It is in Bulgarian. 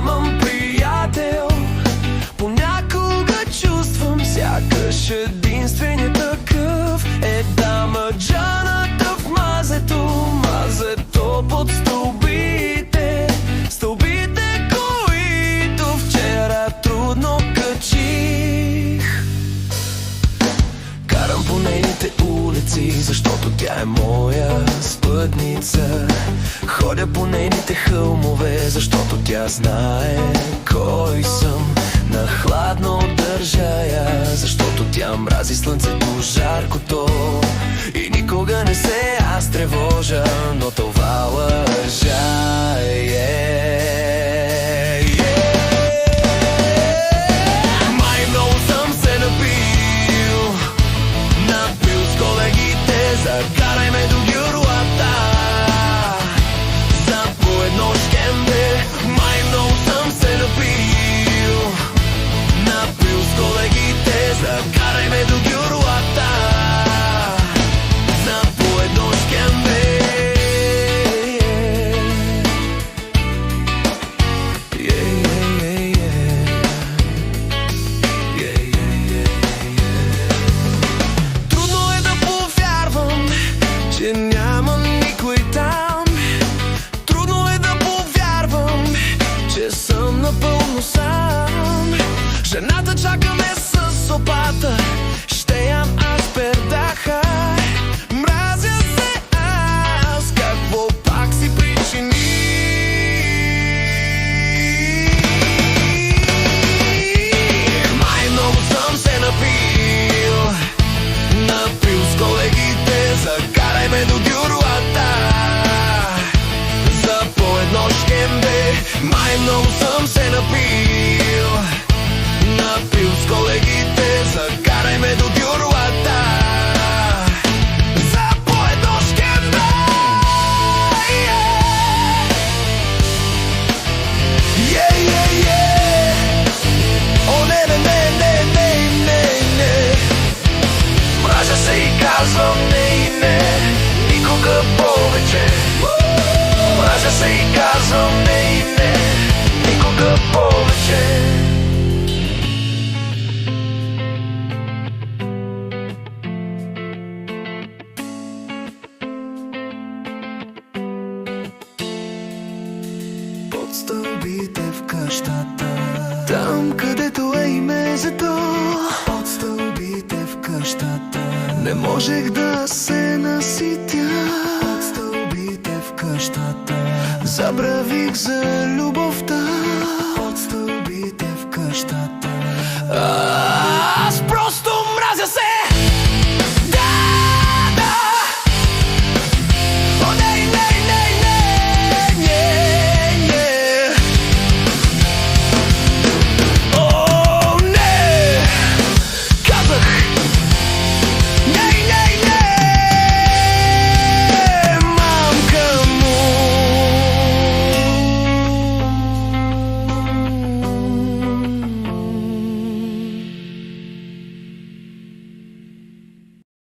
нямам приятел. Понякога чувствам сякаш единственият такъв е дамаджаната в мазето, мазето под стълбите, стълбите, които вчера трудно качих. Карам по нейните улици, защото тя е моя спътница. Ходя по нейните хълмове, защото тя знае кой съм. На хладно държа я, защото тя мрази слънцето, жаркото и никога не се аз тревожа, но това лъжа Май много съм се напил с колегите, закарай ме до гюрлата за по едно шкембе. Май много съм се напил с колегите, закарай ме до гюрлата за по едно шкембе. Трудно е да повярвам, че няма никой там. Трудно е да повярвам, че съм напълно сам. Жената чака ме с опата, ще ям аз пердаха. Мразя се аз, какво пак си причини. Май много съм се напил с колегите, закарай ме до гюрлата за по едно шкембе. Май много съм се напил с колегите, закарай ме до гюрлата за по едно шкембе. О, не. Мразя се и казвам не, никога повече. Мразя се и казвам не, никога повече. Под стълбите в къщата, там където е и мезето. Под стълбите в къщата не можех да се наситя. Под стълбите в къщата забравих за любовта. Под стълбите в къщата